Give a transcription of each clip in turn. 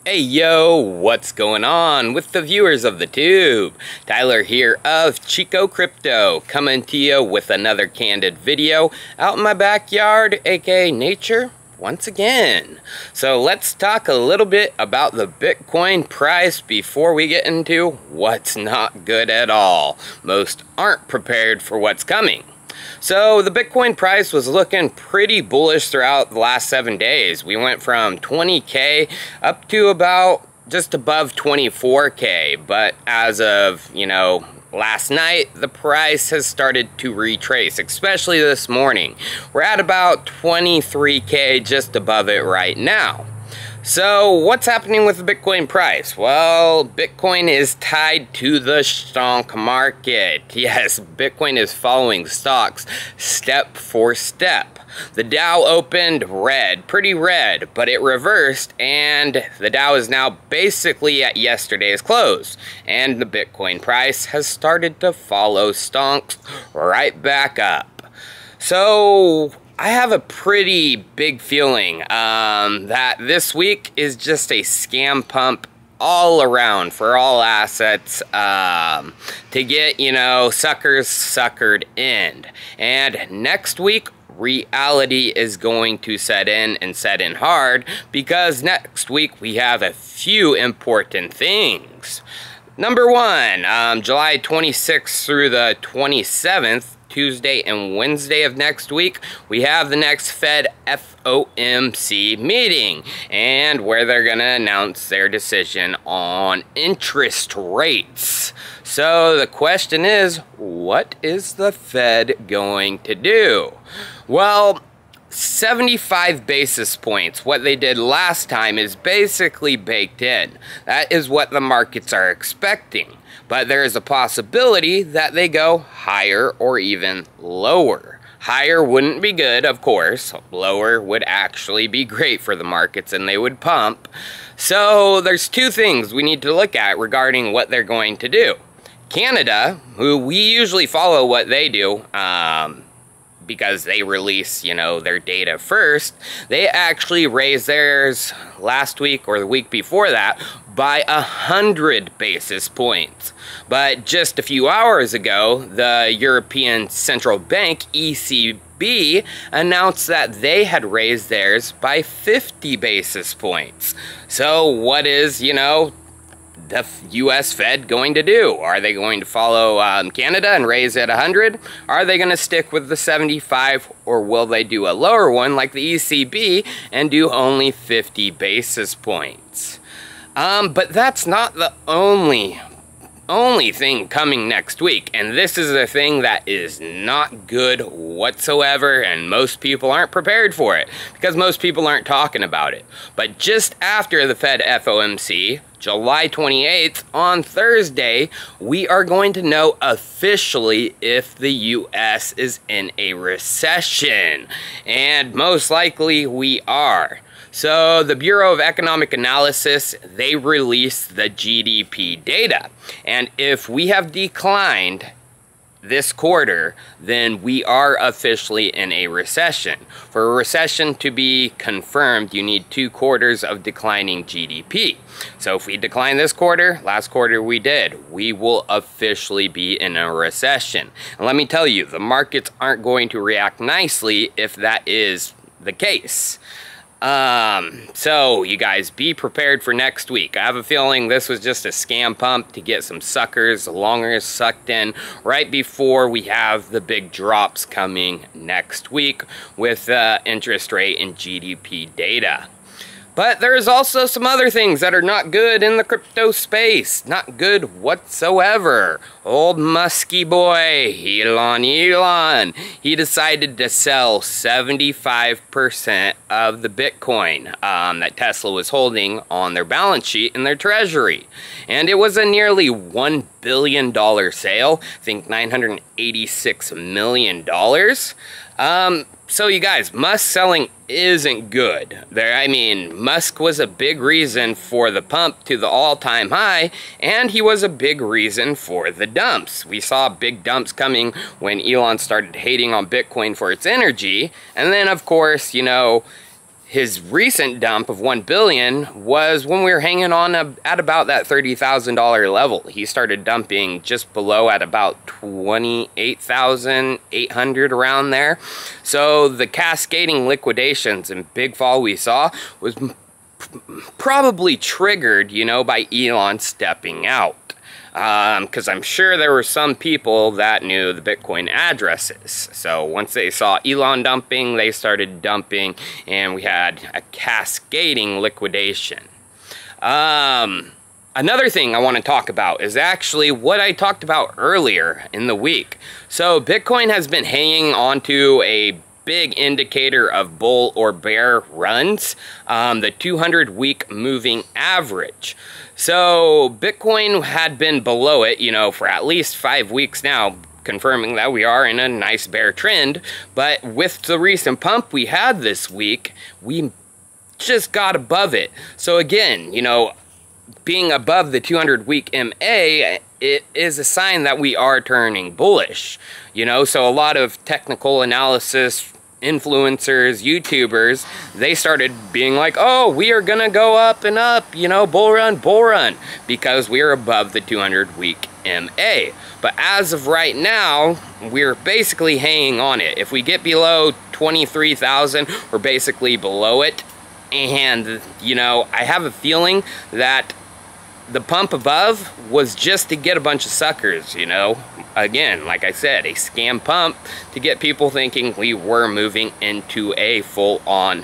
Hey yo, what's going on with the viewers of the tube? Tyler here of chicocrypto, coming to you with another candid video out in my backyard, aka nature, once again. So let's talk a little bit about the Bitcoin price before we get into what's not good at all. Most aren't prepared for what's coming. So the Bitcoin price was looking pretty bullish throughout the last 7 days. We went from 20K up to about just above 24K, but as of, last night, the price has started to retrace, especially this morning. We're at about 23K, just above it right now. So what's happening with the Bitcoin price? Well, Bitcoin is tied to the stock market. Yes, Bitcoin is following stocks step for step. The Dow opened red, pretty red, but it reversed, and the Dow is now basically at yesterday's close. And the Bitcoin price has started to follow stocks right back up. So I have a pretty big feeling that this week is just a scam pump all around for all assets to get, suckers suckered in. And next week, reality is going to set in and set in hard, because next week we have a few important things. Number one, July 26th through the 27th, Tuesday and Wednesday of next week, we have the next Fed FOMC meeting, and where they're going to announce their decision on interest rates. So the question is, what is the Fed going to do? Well, 75 basis points, what they did last time, is basically baked in. That is what the markets are expecting. But there is a possibility that they go higher or even lower. Higher wouldn't be good, of course. Lower would actually be great for the markets, and they would pump. So there's two things we need to look at regarding what they're going to do. Canada, who we usually follow what they do, because they release, their data first, they actually raised theirs last week or the week before that by 100 basis points. But just a few hours ago, the European Central Bank, ECB, announced that they had raised theirs by 50 basis points. So what is, the US Fed going to do? Are they going to follow Canada and raise it 100? Are they going to stick with the 75, or will they do a lower one like the ECB and do only 50 basis points? But that's not the only thing coming next week, and this is a thing that is not good whatsoever, and most people aren't prepared for it because most people aren't talking about it. But just after the Fed FOMC, July 28th, on Thursday, we are going to know officially if the US is in a recession, and most likely we are. So the Bureau of Economic Analysis, they released the GDP data. And if we have declined this quarter, then we are officially in a recession. For a recession to be confirmed, you need 2 quarters of declining GDP. So if we decline this quarter, last quarter we did, we will officially be in a recession. And let me tell you, the markets aren't going to react nicely if that is the case. So you guys be prepared for next week. I have a feeling this was just a scam pump to get some suckers, longers sucked in right before we have the big drops coming next week with interest rate and GDP data. But there's also some other things that are not good in the crypto space. Not good whatsoever. Old musky boy, Elon, he decided to sell 75% of the Bitcoin that Tesla was holding on their balance sheet in their treasury. And it was a nearly $1 billion sale. I think $986 million. So you guys, Musk selling isn't good. Musk was a big reason for the pump to the all-time high, and he was a big reason for the dumps. We saw big dumps coming when Elon started hating on Bitcoin for its energy, and then of course, His recent dump of 1 billion was when we were hanging on at about that $30,000 level. He started dumping just below at about 28,800 around there. So the cascading liquidations and big fall we saw was probably triggered, you know, by Elon stepping out. Because I'm sure there were some people that knew the Bitcoin addresses. So once they saw Elon dumping, they started dumping, and we had a cascading liquidation. Another thing I want to talk about is actually what I talked about earlier in the week. So Bitcoin has been hanging on to a big indicator of bull or bear runs, the 200-week moving average. So Bitcoin had been below it, you know, for at least 5 weeks now, confirming that we are in a nice bear trend. But with the recent pump we had this week, we just got above it. So again, you know, being above the 200-week MA, it is a sign that we are turning bullish. You know, so a lot of technical analysis influencers, YouTubers, they started being like, oh, we are gonna go up and up, you know, bull run, because we are above the 200-week MA. But as of right now, we're basically hanging on it. If we get below 23,000, we're basically below it. And, you know, I have a feeling that the pump above was just to get a bunch of suckers, you know. Again, like I said, a scam pump to get people thinking we were moving into a full-on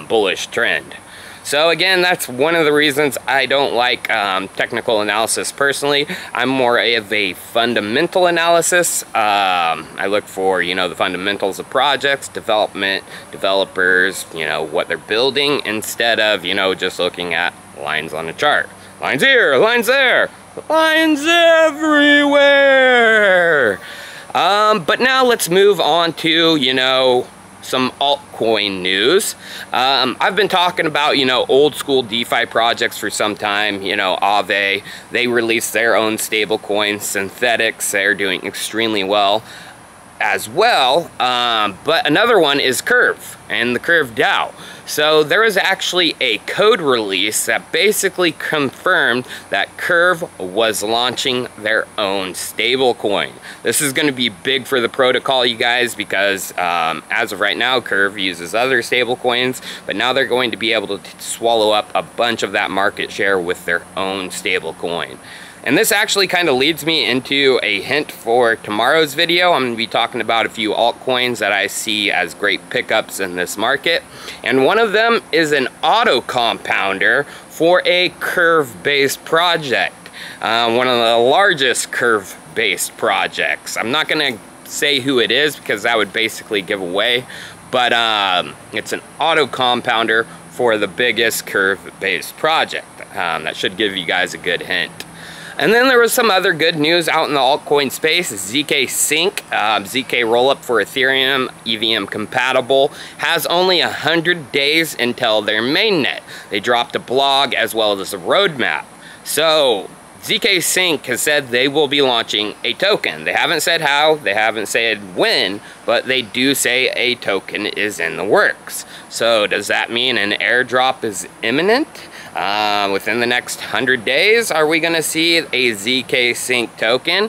bullish trend. So again, that's one of the reasons I don't like technical analysis personally. I'm more of a fundamental analysis. I look for, you know, the fundamentals of projects, development, developers, you know, what they're building, instead of, you know, just looking at lines on a chart. Lines here, lines there, lines everywhere. But now let's move on to, you know, some altcoin news. I've been talking about, you know, old school DeFi projects for some time. You know, Aave, they released their own stable coins. Synthetics, they're doing extremely well as well. But another one is Curve and the Curve DAO. So there was actually a code release that basically confirmed that Curve was launching their own stablecoin. This is going to be big for the protocol, you guys, because as of right now, Curve uses other stablecoins, but now they're going to be able to swallow up a bunch of that market share with their own stablecoin. And this actually kind of leads me into a hint for tomorrow's video. I'm going to be talking about a few altcoins that I see as great pickups in this market. And one of them is an auto compounder for a Curve-based project. One of the largest Curve-based projects. I'm not going to say who it is because that would basically give away. But it's an auto compounder for the biggest Curve-based project. That should give you guys a good hint. And then there was some other good news out in the altcoin space. ZkSync, ZK rollup for Ethereum, EVM compatible, has only 100 days until their mainnet. They dropped a blog as well as a roadmap. So ZkSync has said they will be launching a token. They haven't said how, they haven't said when, but they do say a token is in the works. So does that mean an airdrop is imminent? Within the next 100 days, are we going to see a ZkSync token?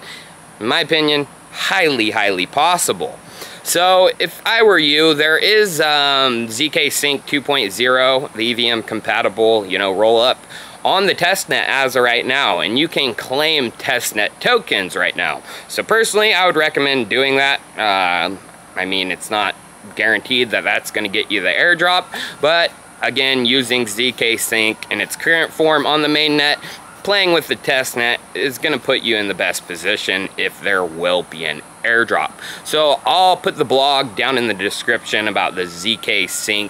In my opinion, highly possible. So if I were you, there is ZkSync 2.0, the EVM compatible, you know, roll up on the testnet as of right now, and you can claim testnet tokens right now. So personally, I would recommend doing that. I mean, it's not guaranteed that that's going to get you the airdrop, but again, using ZkSync in its current form on the mainnet, playing with the testnet is going to put you in the best position if there will be an airdrop. So I'll put the blog down in the description about the ZkSync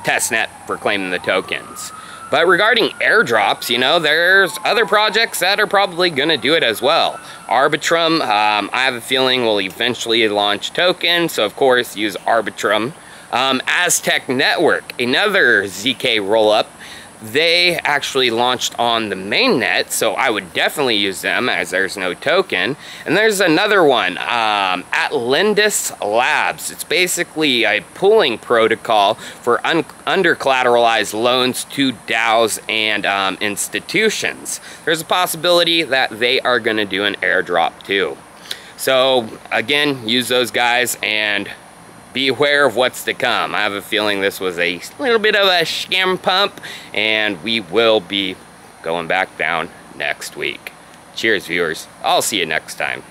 testnet for claiming the tokens. But regarding airdrops, you know, there's other projects that are probably going to do it as well. Arbitrum, I have a feeling will eventually launch tokens, so of course use Arbitrum. Aztec Network, another ZK rollup. they actually launched on the mainnet, so I would definitely use them as there's no token. And there's another one, Atlantis Labs. It's basically a pooling protocol for under-collateralized loans to DAOs and institutions. There's a possibility that they are going to do an airdrop too. So again, use those guys and be aware of what's to come. I have a feeling this was a little bit of a scam pump, and we will be going back down next week. Cheers, viewers. I'll see you next time.